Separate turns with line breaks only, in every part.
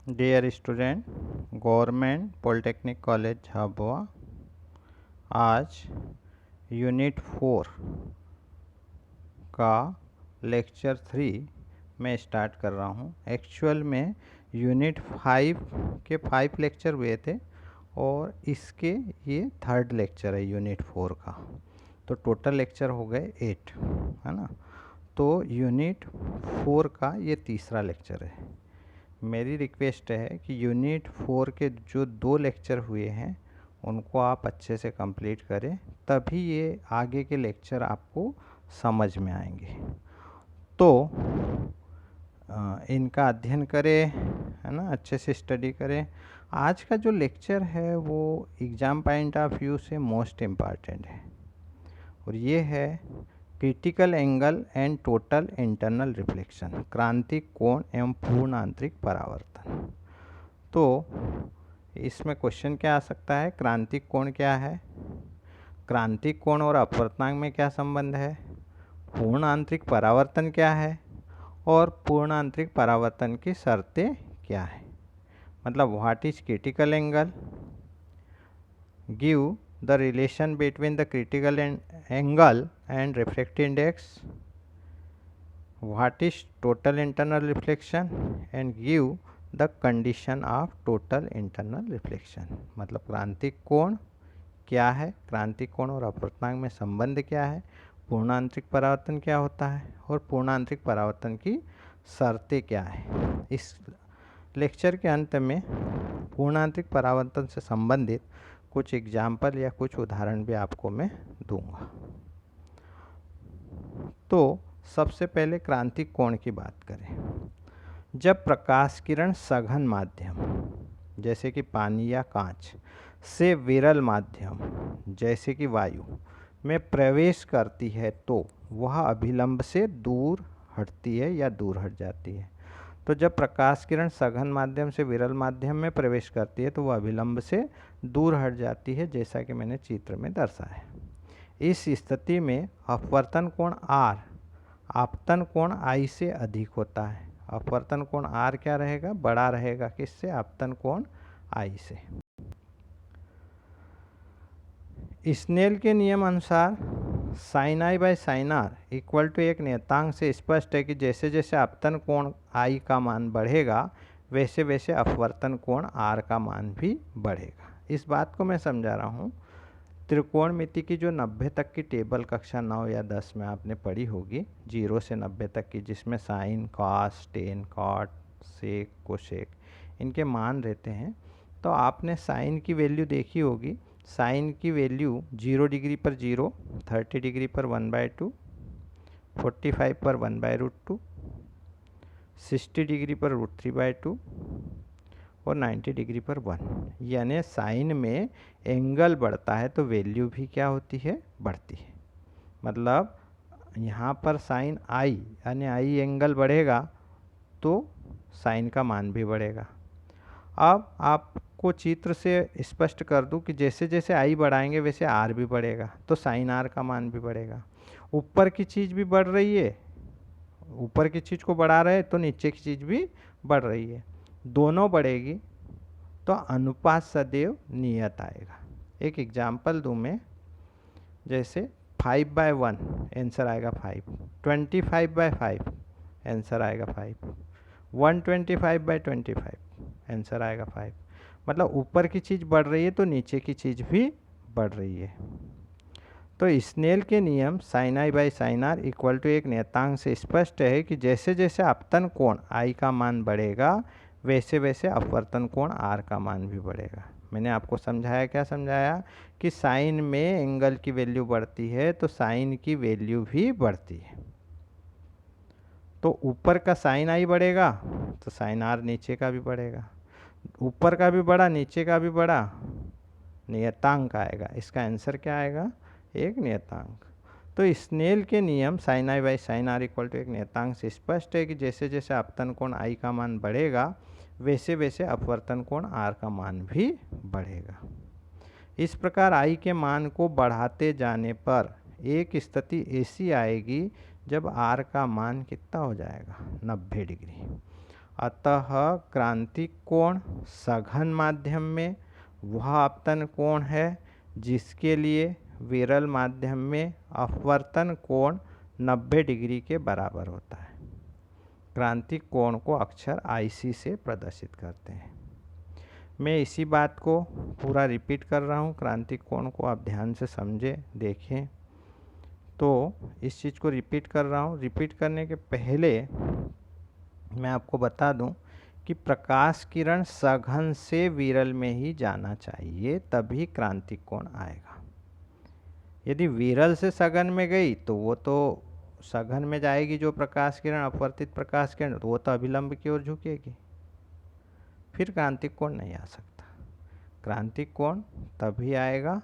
Dear student, government polytechnic college Jhabua आज unit 4 का lecture 3 मैं स्टार्ट कर रहा हूँ। एक्चुअल में यूनिट 5 के 5 लेक्चर हुए थे और इसके ये थर्ड लेक्चर है यूनिट 4 का। तो टोटल लेक्चर हो गए 8, है ना। तो यूनिट 4 का ये तीसरा लेक्चर है। मेरी रिक्वेस्ट है कि यूनिट 4 के जो 2 लेक्चर हुए हैं उनको आप अच्छे से कंप्लीट करें, तभी ये आगे के लेक्चर आपको समझ में आएंगे। तो इनका अध्ययन करें, है ना, अच्छे से स्टडी करें। आज का जो लेक्चर है वो एग्ज़ाम पॉइंट ऑफ व्यू से मोस्ट इम्पॉर्टेंट है और ये है critical angle and total internal reflection, क्रांतिक कोण एवं पूर्ण आंतरिक परावर्तन। तो इसमें क्वेश्चन क्या आ सकता है? क्रांतिक कोण क्या है, क्रांतिक कोण और अपवर्तनांक में क्या संबंध है, पूर्ण आंतरिक परावर्तन क्या है और पूर्ण आंतरिक परावर्तन की शर्तें क्या है। मतलब what is critical angle, give the relation between the critical angle and refractive index, what is total internal reflection and give the condition of total internal reflection। मतलब क्रांतिक कोण क्या है, क्रांतिक कोण और अपवर्तनांक में संबंध क्या है, पूर्ण आंतरिक परावर्तन क्या होता है और पूर्ण आंतरिक परावर्तन की शर्तें क्या है। इस लेक्चर के अंत में पूर्ण आंतरिक परावर्तन से संबंधित कुछ एग्जाम्पल या कुछ उदाहरण भी आपको मैं दूंगा। तो सबसे पहले क्रांतिक कोण की बात करें। जब प्रकाश किरण सघन माध्यम जैसे कि पानी या कांच से विरल माध्यम जैसे कि वायु में प्रवेश करती है तो वह अभिलंब से दूर हटती है या दूर हट जाती है। तो जब प्रकाश किरण सघन माध्यम से विरल माध्यम में प्रवेश करती है तो वह अभिलंब से दूर हट जाती है, जैसा कि मैंने चित्र में दर्शाया। इस स्थिति में अपवर्तन कोण R आपतन कोण I से अधिक होता है। अपवर्तन कोण R क्या रहेगा? बड़ा रहेगा किससे? आपतन कोण I से। स्नेल के नियम अनुसार sine I by sine R equal to एक नियतांक से स्पष्ट है कि जैसे जैसे आपतन कोण आई का मान बढ़ेगा वैसे वैसे अपवर्तन कोण आर का मान भी बढ़ेगा। इस बात को मैं समझा रहा हूँ। त्रिकोणमिति की जो 90 तक की टेबल कक्षा 9 या 10 में आपने पढ़ी होगी, 0 से 90 तक की, जिसमें साइन, कॉस, टेन, कॉट, सेक, कोसेक इनके मान रहते हैं। तो आपने साइन की वैल्यू देखी होगी। साइन की वैल्यू 0 डिग्री पर 0, 30 डिग्री पर 1/2, 45 पर 1/√2, 60 डिग्री पर √3/2 और 90 डिग्री पर 1। यानी साइन में एंगल बढ़ता है तो वैल्यू भी क्या होती है? बढ़ती है। मतलब यहाँ पर साइन आई यानी आई एंगल बढ़ेगा तो साइन का मान भी बढ़ेगा। अब आपको चित्र से स्पष्ट कर दूं कि जैसे जैसे आई बढ़ाएंगे वैसे आर भी बढ़ेगा, तो साइन आर का मान भी बढ़ेगा। ऊपर की चीज़ भी बढ़ रही है, ऊपर की चीज़ को बढ़ा रहे हैं तो नीचे की चीज़ भी बढ़ रही है, दोनों बढ़ेगी तो अनुपात सदैव नियत आएगा। एक एग्जाम्पल दूं मैं, जैसे 5/1 आंसर आएगा 5, 25/5 आंसर आएगा 5, 125/25 आंसर आएगा 5। मतलब ऊपर की चीज़ बढ़ रही है तो नीचे की चीज़ भी बढ़ रही है। तो स्नेल के नियम sine I by sine R equal to एक नियतांक से स्पष्ट है कि जैसे जैसे आपतन कोण आई का मान बढ़ेगा वैसे वैसे अपवर्तन कोण आर का मान भी बढ़ेगा। मैंने आपको समझाया, क्या समझाया? कि साइन में एंगल की वैल्यू बढ़ती है तो साइन की वैल्यू भी बढ़ती है। तो ऊपर का साइन आई बढ़ेगा तो साइन आर नीचे का भी बढ़ेगा, ऊपर का भी बढ़ा नीचे का भी बढ़ा, नियतांक आएगा। इसका आंसर क्या आएगा? एक नियतांक। तो स्नेल के नियम sine I by sine R equal to एक नियतांक से स्पष्ट है कि जैसे जैसे आपतन कोण आई का मान बढ़ेगा वैसे वैसे अपवर्तन कोण आर का मान भी बढ़ेगा। इस प्रकार आई के मान को बढ़ाते जाने पर एक स्थिति ऐसी आएगी जब आर का मान कितना हो जाएगा? 90 डिग्री। अतः क्रांतिक कोण सघन माध्यम में वह आपतन कोण है जिसके लिए विरल माध्यम में अपवर्तन कोण 90 डिग्री के बराबर होता है। क्रांतिक कोण को अक्षर IC से प्रदर्शित करते हैं। मैं इसी बात को पूरा रिपीट कर रहा हूँ, क्रांतिक कोण को आप ध्यान से समझें, देखें। तो इस चीज़ को रिपीट कर रहा हूँ। रिपीट करने के पहले मैं आपको बता दूं कि प्रकाश किरण सघन से विरल में ही जाना चाहिए, तभी क्रांतिक कोण आएगा। यदि विरल से सघन में गई तो वो तो सघन में जाएगी जो प्रकाश किरण, अपवर्तित प्रकाश किरण, तो वो तो अभिलंब की ओर झुकेगी, फिर क्रांतिक कोण नहीं आ सकता। क्रांतिक कोण तभी आएगा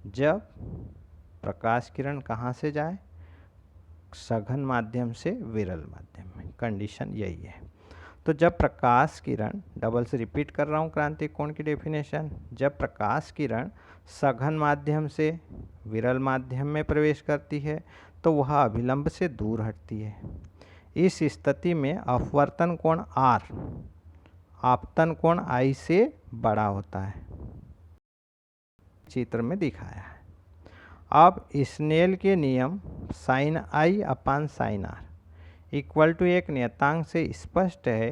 जब प्रकाश किरण कहाँ से जाए, सघन माध्यम से विरल माध्यम में। कंडीशन यही है। तो जब प्रकाश किरण, डबल से रिपीट कर रहा हूँ क्रांतिक कोण की डेफिनेशन, जब प्रकाश किरण सघन माध्यम से विरल माध्यम में प्रवेश करती है तो वह अभिलंब से दूर हटती है। इस स्थिति में अपवर्तन कोण R आपतन कोण I से बड़ा होता है, चित्र में दिखाया है। अब स्नेल के नियम sin I upon sin R equal to एक नियतांक से स्पष्ट है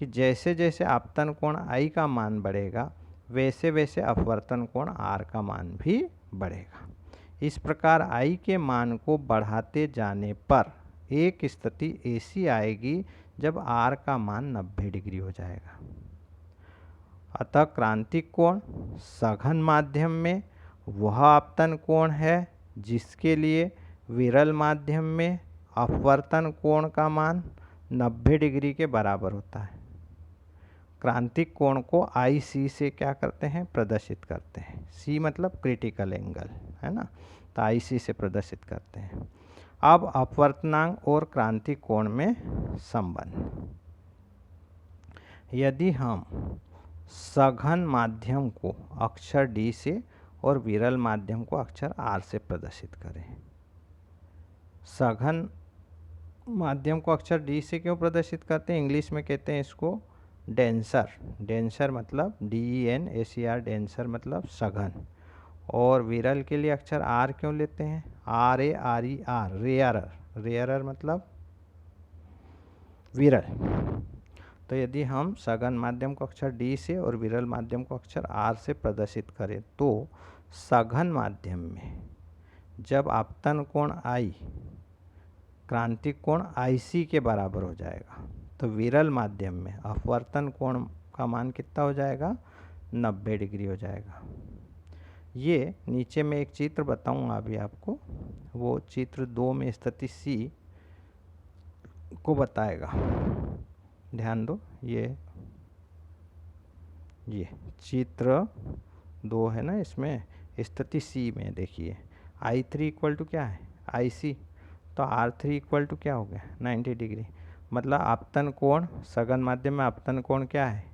कि जैसे जैसे आपतन कोण I का मान बढ़ेगा वैसे वैसे अपवर्तन कोण R का मान भी बढ़ेगा। इस प्रकार I के मान को बढ़ाते जाने पर एक स्थिति ऐसी आएगी जब R का मान 90 डिग्री हो जाएगा। अतः क्रांतिक कोण सघन माध्यम में वह आपतन कोण है जिसके लिए विरल माध्यम में अपवर्तन कोण का मान 90 डिग्री के बराबर होता है। क्रांतिक कोण को IC से क्या करते हैं, प्रदर्शित करते हैं। C मतलब क्रिटिकल एंगल, है ना, तो IC से प्रदर्शित करते हैं। अब अपवर्तनांक और क्रांतिक कोण में संबंध। यदि हम सघन माध्यम को अक्षर D से और विरल माध्यम को अक्षर R से प्रदर्शित करें। सघन माध्यम को अक्षर D से क्यों प्रदर्शित करते हैं, इंग्लिश में कहते हैं इसको डेंसर। डेंसर मतलब DENSER, डेंसर मतलब सघन। और विरल के लिए अक्षर R क्यों लेते हैं, RARER, रेयरर। रेयरर मतलब विरल। तो यदि हम सघन माध्यम को अक्षर D से और विरल माध्यम को अक्षर R से प्रदर्शित करें तो सघन माध्यम में जब आपतन कोण I क्रांतिक कोण IC के बराबर हो जाएगा तो विरल माध्यम में अपवर्तन कोण का मान कितना हो जाएगा, 90 डिग्री हो जाएगा। ये नीचे में एक चित्र बताऊंगा अभी आपको, वो चित्र 2 में स्थिति C को बताएगा। ध्यान दो, ये चित्र 2 है ना, इसमें स्थिति C में देखिए I3 इक्वल टू क्या है, IC, तो R3 इक्वल टू क्या हो गया, 90 डिग्री। मतलब आपतन कोण सघन माध्यम में आपतन कोण क्या है,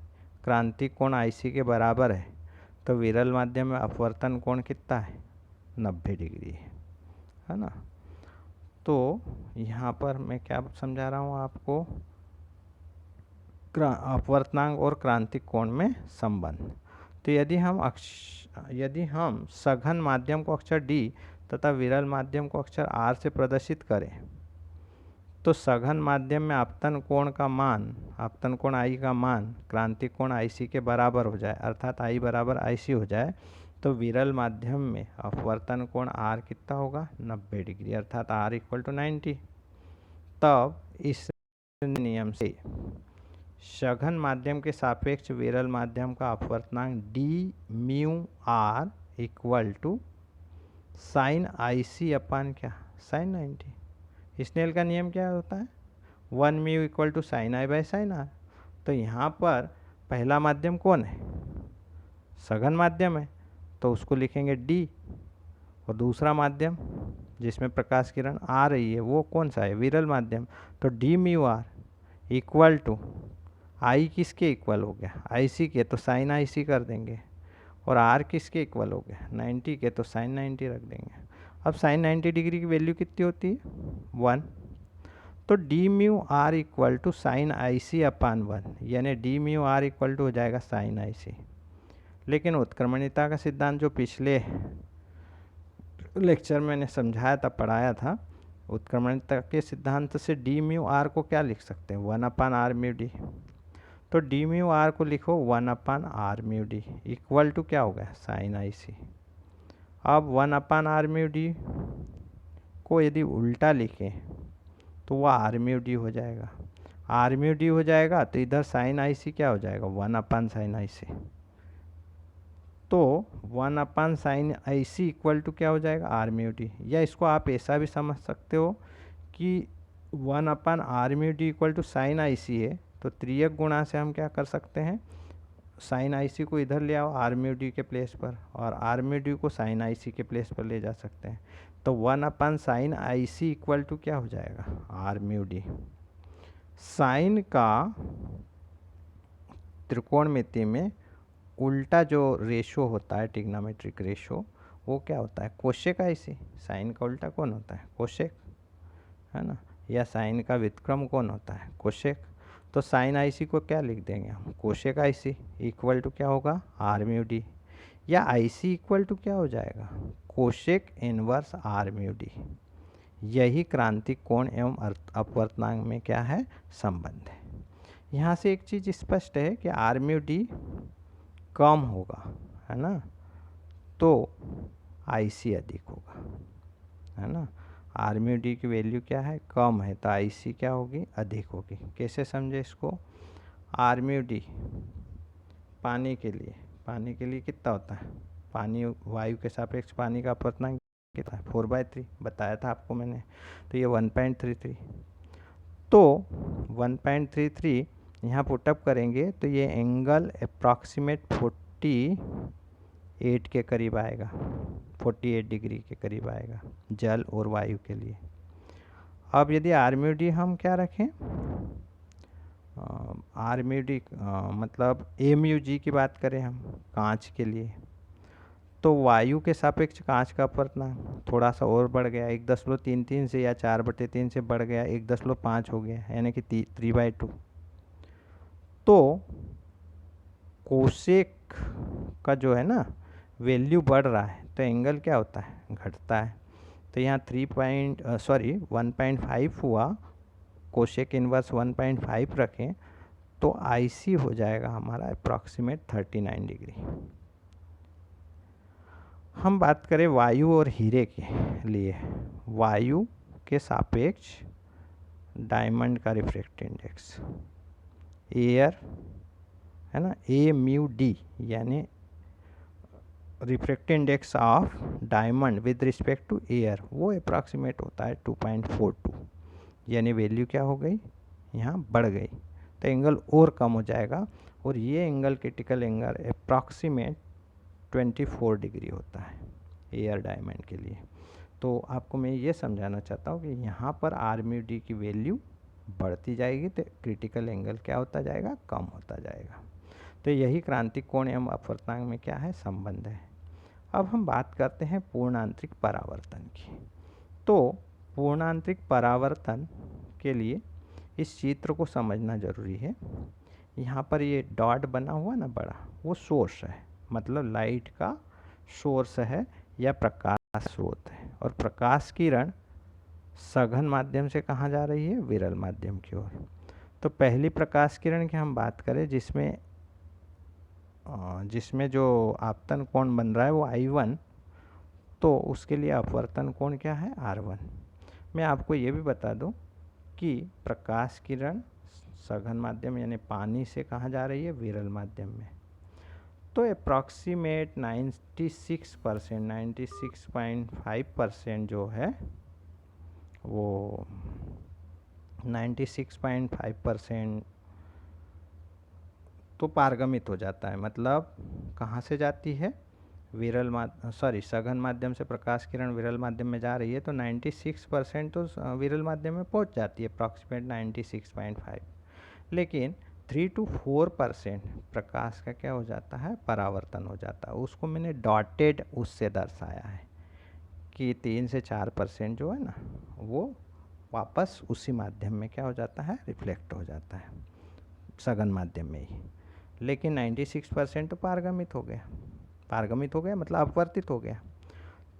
क्रांतिक कोण IC के बराबर है, तो विरल माध्यम में अपवर्तन कोण कितना है, 90 डिग्री है ना। तो यहाँ पर मैं क्या समझा रहा हूँ आपको, अपवर्तनांक और क्रांतिक कोण में संबंध। तो यदि हम सघन माध्यम को अक्षर D तथा विरल माध्यम को अक्षर R से प्रदर्शित करें तो सघन माध्यम में आपतन कोण का मान, आपतन कोण I का मान क्रांतिक कोण IC के बराबर हो जाए, अर्थात I बराबर IC हो जाए, तो विरल माध्यम में अपवर्तन कोण R कितना होगा, 90 डिग्री, अर्थात R इक्वल टू 90। तब इस नियम से सघन माध्यम के सापेक्ष विरल माध्यम का अपवर्तनांक d/μr equal to sine IC upon क्या, साइन 90। स्नेल का नियम क्या होता है, 1μ equal to sine I by sine R। तो यहाँ पर पहला माध्यम कौन है, सघन माध्यम है, तो उसको लिखेंगे D, और दूसरा माध्यम जिसमें प्रकाश किरण आ रही है वो कौन सा है, विरल माध्यम, तो d/μr इक्वल टू I किसके इक्वल हो गया, IC के, तो साइन IC कर देंगे, और R किसके इक्वल हो गया, 90 के, तो साइन 90 रख देंगे। अब साइन 90 डिग्री की वैल्यू कितनी होती है, 1। तो D mu R equal to sine I C upon 1, यानी D mu R equal to हो जाएगा साइन आई सी। लेकिन उत्क्रमणिता का सिद्धांत जो पिछले लेक्चर में मैंने समझाया था, पढ़ाया था, उत्क्रमणिता के सिद्धांत से डी म्यू आर को क्या लिख सकते हैं, 1 अपान आर म्यू डी। तो डी म्यू आर को लिखो 1 upon R mu D equal to क्या हो गया, साइन आई सी। अब 1 अपान आर म्यू डी को यदि उल्टा लिखें तो वह आर म्यू डी हो जाएगा। आर म्यू डी हो जाएगा तो इधर साइन आई सी क्या हो जाएगा, 1 अपान साइन आई सी। तो 1 upon sine I C equal to क्या हो जाएगा, आर म्यू डी। या इसको आप ऐसा भी समझ सकते हो कि 1 upon R mu D equal to sine I C है, तो त्रियक गुणा से हम क्या कर सकते हैं, साइन आई सी को इधर ले आओ आर म्यू डी के प्लेस पर, और आर म्यू डी को साइन आई सी के प्लेस पर ले जा सकते हैं। तो 1 upon sine I C equal to क्या हो जाएगा, आर म्यू डी। साइन का त्रिकोणमिति में उल्टा जो रेशो होता है, ट्रिग्नोमेट्रिक रेशो, वो क्या होता है, कोशेक आई सी। साइन का उल्टा कौन होता है, कोशेक, है ना। या साइन का व्युत्क्रम कौन होता है, कोशेक। तो साइन आई सी को क्या लिख देंगे हम, cosec I C equal to क्या होगा, आर म्यू डी। या आई सी इक्वल टू क्या हो जाएगा, cosec inverse R mu D. यही क्रांतिक कोण एवं अपवर्तनांक में क्या है, संबंध है। यहाँ से एक चीज़ स्पष्ट है कि आर म्यू डी कम होगा, है ना, तो आई सी अधिक होगा, है ना। आर म्यू डी की वैल्यू क्या है, कम है, तो आई सी क्या होगी, अधिक होगी। कैसे समझे इसको, आर म्यू डी पानी के लिए कितना होता है, पानी वायु के सापेक्ष पानी का अपवर्तनांक कितना है, 4/3 बताया था आपको मैंने। तो ये 1.33, तो 1.33 यहाँ पुटअप करेंगे तो ये एंगल अप्रॉक्सीमेट 48 के करीब आएगा, 48 डिग्री के करीब आएगा जल और वायु के लिए। अब यदि आर म्यू डी हम क्या रखें, आर म्यू डी मतलब ए म्यू जी की बात करें हम कांच के लिए, तो वायु के सापेक्ष कांच का अपवर्तनांक थोड़ा सा और बढ़ गया, 1.33 से या 4/3 से बढ़ गया, 1.5 हो गया, यानी कि 3/2। तो कोसेक का जो है ना वैल्यू बढ़ रहा है, तो एंगल क्या होता है, घटता है। तो यहाँ 1.5 हुआ, कोशेक इनवर्स 1.5 रखें तो आईसी हो जाएगा हमारा अप्रॉक्सीमेट 39 डिग्री। हम बात करें वायु और हीरे के लिए, वायु के सापेक्ष डायमंड का रिफ्रैक्टिव इंडेक्स, एयर, है ना, ए म्यू डी, यानी refractive index of diamond with respect to air, वो अप्रॉक्सीमेट होता है 2.42, यानी वैल्यू क्या हो गई, यहाँ बढ़ गई, तो एंगल और कम हो जाएगा। और ये angle critical angle approximate 24 degree होता है एयर डायमंड के लिए। तो आपको मैं ये समझाना चाहता हूँ कि यहाँ पर आर म्यू डी की वैल्यू बढ़ती जाएगी तो क्रिटिकल एंगल क्या होता जाएगा, कम होता जाएगा। तो यही क्रांतिक कोण एवं अपवर्तनांक में क्या है, संबंध है। अब हम बात करते हैं पूर्णांतरिक परावर्तन की। तो पूर्णांतरिक परावर्तन के लिए इस चित्र को समझना जरूरी है। यहाँ पर ये डॉट बना हुआ ना बड़ा, वो सोर्स है, मतलब लाइट का सोर्स है या प्रकाश स्रोत है। और प्रकाश किरण सघन माध्यम से कहाँ जा रही है, विरल माध्यम की ओर। तो पहली प्रकाश किरण की हम बात करें जिसमें जो आपतन कोण बन रहा है वो I1, तो उसके लिए अपवर्तन कोण क्या है, R1। मैं आपको ये भी बता दूं कि प्रकाश किरण सघन माध्यम यानी पानी से कहाँ जा रही है, विरल माध्यम में। तो अप्रॉक्सीमेट 96%, 96.5% जो है वो 96.5% तो पारगमित हो जाता है। मतलब कहाँ से जाती है, सघन माध्यम से प्रकाश किरण विरल माध्यम में जा रही है, तो 96% तो विरल माध्यम में पहुँच जाती है, अप्रॉक्सीमेट 96.5। लेकिन 3 to 4% प्रकाश का क्या हो जाता है, परावर्तन हो जाता है। उसको मैंने डॉटेड उससे दर्शाया है कि 3 से 4% जो है ना वो वापस उसी माध्यम में क्या हो जाता है, रिफ्लेक्ट हो जाता है, सघन माध्यम में ही। लेकिन 96% तो पारगमित हो गया, पारगमित हो गया मतलब अपवर्तित हो गया।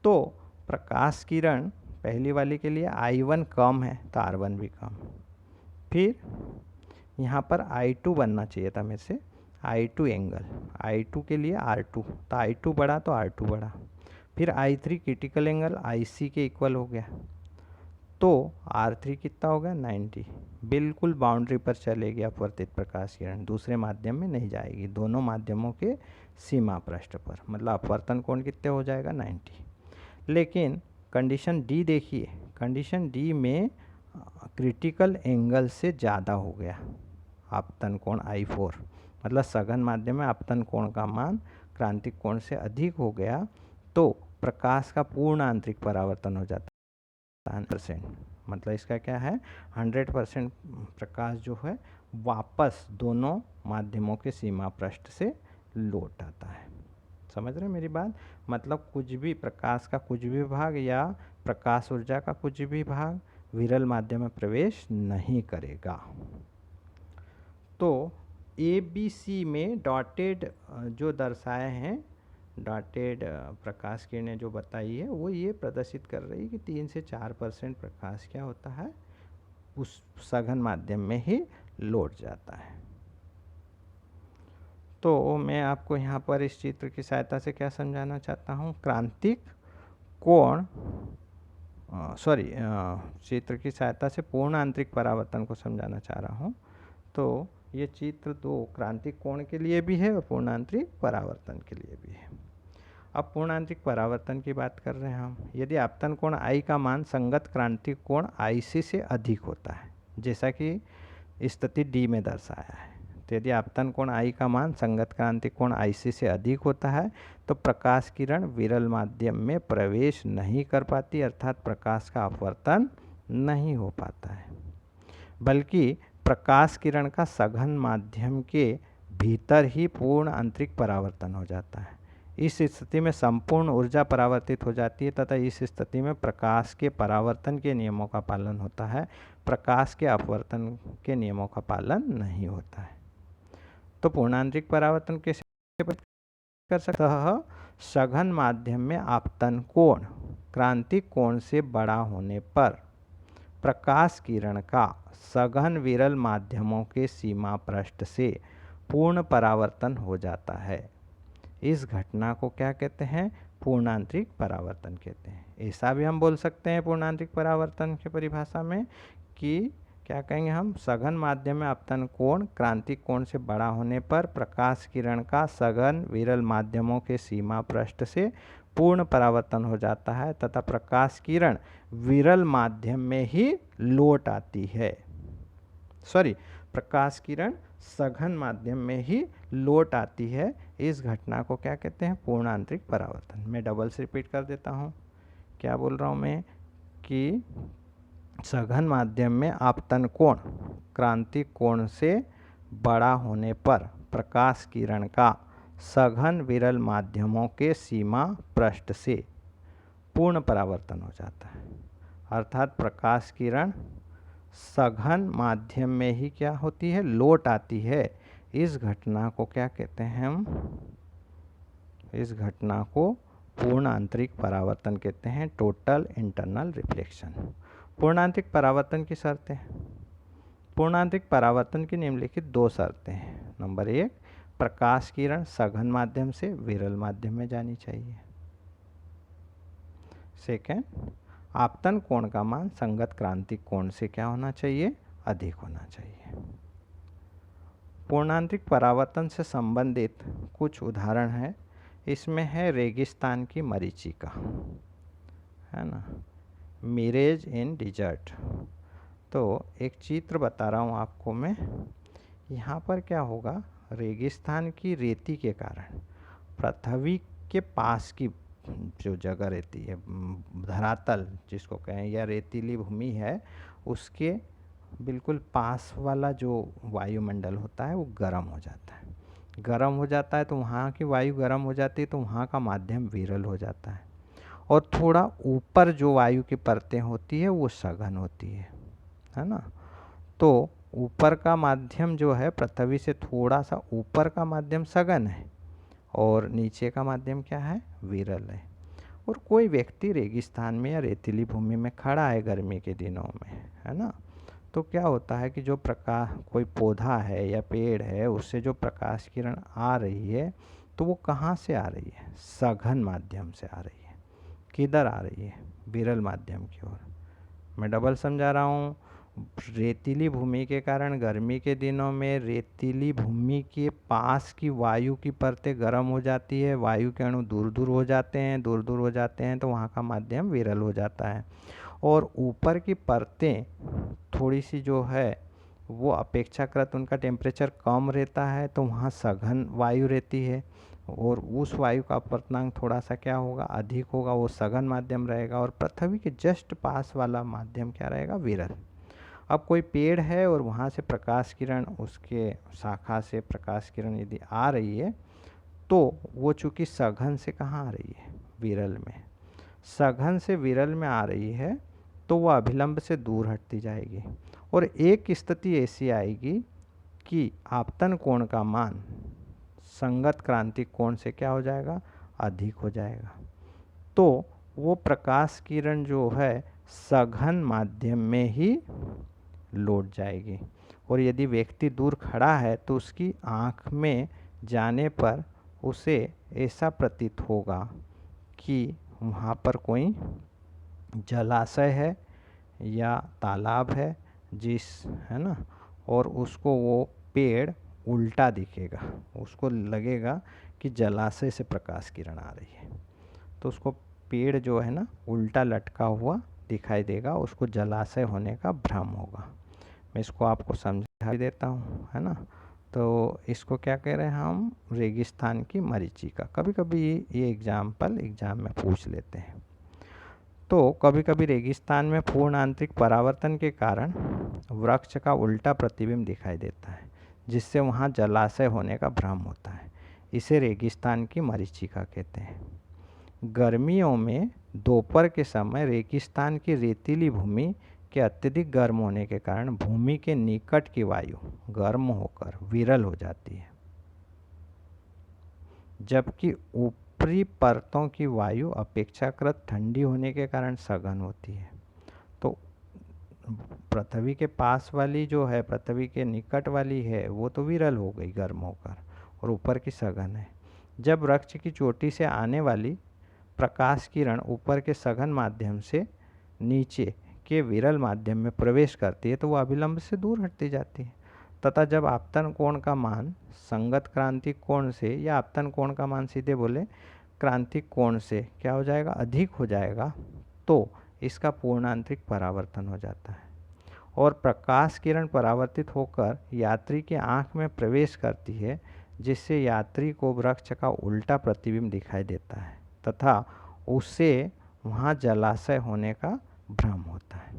तो प्रकाश किरण पहली वाली के लिए I1 कम है तो R1 भी कम। फिर यहाँ पर I2 बनना चाहिए था मेरे से, I2 एंगल, I2 के लिए R2, तो I2 बढ़ा तो R2 बढ़ा। फिर I3 क्रिटिकल एंगल IC के इक्वल हो गया, तो R3 कितना हो गया, 90। बिल्कुल बाउंड्री पर चलेगी अपवर्तित प्रकाश किरण, दूसरे माध्यम में नहीं जाएगी, दोनों माध्यमों के सीमा पृष्ठ पर, मतलब अपवर्तन कोण कितने हो जाएगा, 90। लेकिन कंडीशन डी देखिए, कंडीशन डी में क्रिटिकल एंगल से ज़्यादा हो गया आपतन कोण I4, मतलब सघन माध्यम में आपतन कोण का मान क्रांतिक कोण से अधिक हो गया, तो प्रकाश का पूर्ण आंतरिक परावर्तन हो जाता है 100%। मतलब इसका क्या है, 100% प्रकाश जो है वापस दोनों माध्यमों के सीमा पृष्ठ से लौट आता है। समझ रहे हैं मेरी बात? मतलब कुछ भी प्रकाश का कुछ भी भाग या प्रकाश ऊर्जा का कुछ भी भाग विरल माध्यम में प्रवेश नहीं करेगा। तो ए बी सी में डॉटेड जो दर्शाए हैं, डॉटेड प्रकाश किरणें जो बताई है, वो ये प्रदर्शित कर रही है कि 3 से 4% प्रकाश क्या होता है, उस सघन माध्यम में ही लौट जाता है। तो मैं आपको यहाँ पर इस चित्र की सहायता से क्या समझाना चाहता हूँ, क्रांतिक कोण चित्र की सहायता से पूर्ण आंतरिक परावर्तन को समझाना चाह रहा हूँ। तो ये चित्र दो क्रांतिक कोण के लिए भी है और पूर्ण आंतरिक परावर्तन के लिए भी है। अब पूर्ण आंतरिक परावर्तन की बात कर रहे हैं हम। यदि आपतन कोण I का मान संगत क्रांतिक कोण IC से अधिक होता है, जैसा कि स्थिति डी में दर्शाया है, तो यदि आपतन कोण I का मान संगत क्रांतिक कोण IC से अधिक होता है तो प्रकाश किरण विरल माध्यम में प्रवेश नहीं कर पाती, अर्थात प्रकाश का अपवर्तन नहीं हो पाता है, बल्कि प्रकाश किरण का सघन माध्यम के भीतर ही पूर्ण आंतरिक परावर्तन हो जाता है। इस स्थिति में संपूर्ण ऊर्जा परावर्तित हो जाती है तथा इस स्थिति में प्रकाश के परावर्तन के नियमों का पालन होता है, प्रकाश के अपवर्तन के नियमों का पालन नहीं होता है। तो पूर्ण आंतरिक परावर्तन कैसे कर सकते हैं? सघन माध्यम में आपतन कोण क्रांतिक कोण से बड़ा होने पर प्रकाश किरण का सघन विरल माध्यमों के सीमा पृष्ठ से पूर्ण परावर्तन हो जाता है। इस घटना को क्या कहते हैं? पूर्णांतरिक परावर्तन कहते हैं। ऐसा भी हम बोल सकते हैं पूर्णांतरिक परावर्तन की परिभाषा में कि क्या कहेंगे हम, सघन माध्यम में आपतन कोण क्रांतिक कोण से बड़ा होने पर प्रकाश किरण का सघन विरल माध्यमों के सीमा पृष्ठ से पूर्ण परावर्तन हो जाता है तथा प्रकाश किरण विरल माध्यम में ही लौट आती है। प्रकाश किरण सघन माध्यम में ही लौट आती है। इस घटना को क्या कहते हैं? पूर्ण आंतरिक परावर्तन। मैं डबल से रिपीट कर देता हूँ। क्या बोल रहा हूँ मैं कि सघन माध्यम में आपतन कोण क्रांतिक कोण से बड़ा होने पर प्रकाश किरण का सघन विरल माध्यमों के सीमा पृष्ठ से पूर्ण परावर्तन हो जाता है, अर्थात प्रकाश किरण सघन माध्यम में ही क्या होती है? लौट आती है। इस घटना को क्या कहते हैं हम? इस घटना को पूर्ण आंतरिक परावर्तन कहते हैं, टोटल इंटरनल रिफ्लेक्शन। पूर्ण आंतरिक परावर्तन की शर्तें। पूर्ण आंतरिक परावर्तन की निम्नलिखित 2 शर्तें हैं। नंबर 1, प्रकाश किरण सघन माध्यम से विरल माध्यम में जानी चाहिए। सेकेंड, आपतन कोण का मान संगत क्रांतिक कोण से क्या होना चाहिए? अधिक होना चाहिए। पूर्णांतरिक परावर्तन से संबंधित कुछ उदाहरण है। इसमें है रेगिस्तान की मरीचिका, है ना, मिरेज इन डिजर्ट। तो एक चित्र बता रहा हूँ आपको मैं। यहाँ पर क्या होगा, रेगिस्तान की रेती के कारण पृथ्वी के पास की जो जगह रहती है, धरातल जिसको कहें या रेतीली भूमि है, उसके बिल्कुल पास वाला जो वायुमंडल होता है वो गर्म हो जाता है। गर्म हो जाता है तो वहाँ की वायु गर्म हो जाती है तो वहाँ का माध्यम विरल हो जाता है, और थोड़ा ऊपर जो वायु की परतें होती है वो सघन होती है। है ना। तो ऊपर का माध्यम जो है पृथ्वी से थोड़ा सा ऊपर का माध्यम सघन है और नीचे का माध्यम क्या है, विरल है। और कोई व्यक्ति रेगिस्तान में या रेतीली भूमि में खड़ा है गर्मी के दिनों में, है ना, तो क्या होता है कि जो प्रकाश, कोई पौधा है या पेड़ है, उससे जो प्रकाश किरण आ रही है तो वो कहाँ से आ रही है, सघन माध्यम से आ रही है। किधर आ रही है, विरल माध्यम की ओर। मैं डबल समझा रहा हूँ। रेतीली भूमि के कारण गर्मी के दिनों में रेतीली भूमि के पास की वायु की परतें गर्म हो जाती है, वायु के अणु दूर दूर हो जाते हैं, दूर दूर हो जाते हैं तो वहाँ का माध्यम विरल हो जाता है। और ऊपर की परतें थोड़ी सी जो है वो अपेक्षाकृत उनका टेम्परेचर कम रहता है तो वहाँ सघन वायु रहती है, और उस वायु का अपवर्तनांक थोड़ा सा क्या होगा, अधिक होगा, वो सघन माध्यम रहेगा। और पृथ्वी के जस्ट पास वाला माध्यम क्या रहेगा, विरल। अब कोई पेड़ है और वहाँ से प्रकाश किरण, उसके शाखा से प्रकाश किरण यदि आ रही है तो वो चूँकि सघन से कहाँ आ रही है, विरल में, सघन से विरल में आ रही है तो वह अभिलंब से दूर हटती जाएगी। और एक स्थिति ऐसी आएगी कि आपतन कोण का मान संगत क्रांतिक कोण से क्या हो जाएगा, अधिक हो जाएगा। तो वो प्रकाश किरण जो है सघन माध्यम में ही लौट जाएगी। और यदि व्यक्ति दूर खड़ा है तो उसकी आँख में जाने पर उसे ऐसा प्रतीत होगा कि वहाँ पर कोई जलाशय है या तालाब है, है ना, और उसको वो पेड़ उल्टा दिखेगा, उसको लगेगा कि जलाशय से प्रकाश किरण आ रही है, तो उसको पेड़ जो है ना उल्टा लटका हुआ दिखाई देगा, उसको जलाशय होने का भ्रम होगा। मैं इसको आपको समझा देता हूँ, है ना। तो इसको क्या कह रहे हैं हम, रेगिस्तान की मरीचिका। कभी कभी ये एग्जाम में पूछ लेते हैं। तो कभी कभी रेगिस्तान में पूर्ण आंतरिक परावर्तन के कारण वृक्ष का उल्टा प्रतिबिंब दिखाई देता है, जिससे वहाँ जलाशय होने का भ्रम होता है। इसे रेगिस्तान की मरीचिका कहते हैं। गर्मियों में दोपहर के समय रेगिस्तान की रेतीली भूमि के अत्यधिक गर्म होने के कारण भूमि के निकट की वायु गर्म होकर विरल हो जाती है, जबकि ऊपरी परतों की वायु अपेक्षाकृत ठंडी होने के कारण सघन होती है। तो पृथ्वी के पास वाली जो है, पृथ्वी के निकट वाली है, वो तो विरल हो गई गर्म होकर, और ऊपर की सघन है। जब वृक्ष की चोटी से आने वाली प्रकाश किरण ऊपर के सघन माध्यम से नीचे के विरल माध्यम में प्रवेश करती है तो वह अभिलंब से दूर हटती जाती है, तथा जब आपतन कोण का मान संगत क्रांतिक कोण से, या आपतन कोण का मान सीधे बोले क्रांतिक कोण से क्या हो जाएगा, अधिक हो जाएगा, तो इसका पूर्णांतरिक परावर्तन हो जाता है और प्रकाश किरण परावर्तित होकर यात्री की आँख में प्रवेश करती है, जिससे यात्री को वृक्ष का उल्टा प्रतिबिंब दिखाई देता है तथा उसे वहाँ जलाशय होने का भ्रम होता है।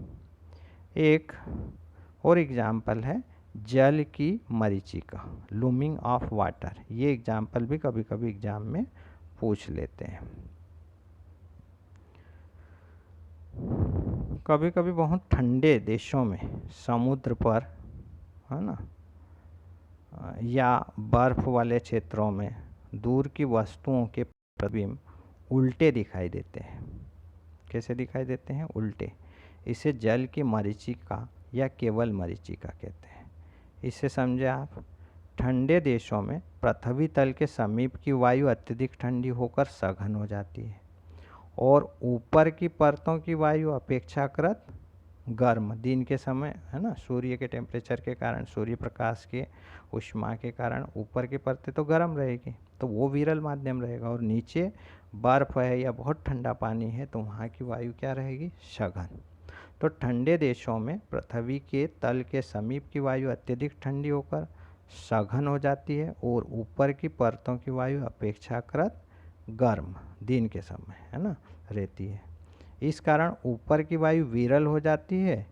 एक और एग्जाम्पल है जल की मरीचिका, लूमिंग ऑफ वाटर। ये एग्जाम्पल भी कभी कभी एग्जाम में पूछ लेते हैं। कभी कभी बहुत ठंडे देशों में समुद्र पर, है ना, या बर्फ वाले क्षेत्रों में दूर की वस्तुओं के प्रतिबिंब उल्टे दिखाई देते हैं। कैसे दिखाई देते हैं, उल्टे। इसे जल की मरीचिका या केवल मरीचिका कहते हैं। इसे समझे आप। ठंडे देशों में पृथ्वी तल के समीप की वायु अत्यधिक ठंडी होकर सघन हो जाती है और ऊपर की परतों की वायु अपेक्षाकृत गर्म, दिन के समय, है ना, सूर्य के टेम्परेचर के कारण, सूर्य प्रकाश के ऊष्मा के कारण ऊपर की परतें तो गर्म रहेगी, तो वो विरल माध्यम रहेगा, और नीचे बर्फ है या बहुत ठंडा पानी है तो वहाँ की वायु क्या रहेगी, सघन। तो ठंडे देशों में पृथ्वी के तल के समीप की वायु अत्यधिक ठंडी होकर सघन हो जाती है और ऊपर की परतों की वायु अपेक्षाकृत गर्म, दिन के समय, है ना, रहती है। इस कारण ऊपर की वायु विरल हो जाती है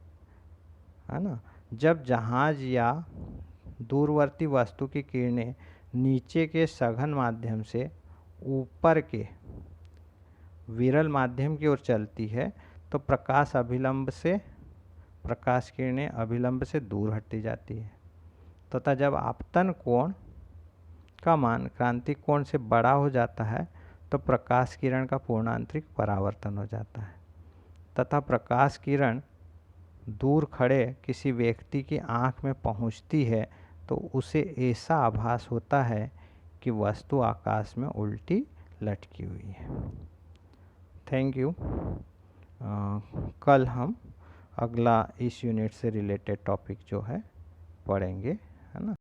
ना। जब जहाज या दूरवर्ती वस्तु की किरणें नीचे के सघन माध्यम से ऊपर के विरल माध्यम की ओर चलती है तो प्रकाश अभिलंब से प्रकाश किरणें अभिलंब से दूर हटती जाती है तथा जब आपतन कोण का मान क्रांतिक कोण से बड़ा हो जाता है तो प्रकाश किरण का पूर्णांतरिक परावर्तन हो जाता है तथा प्रकाश किरण दूर खड़े किसी व्यक्ति की आँख में पहुँचती है तो उसे ऐसा आभास होता है कि वस्तु आकाश में उल्टी लटकी हुई है। Thank you. कल हम अगला इस यूनिट से रिलेटेड टॉपिक जो है पढ़ेंगे, है ना।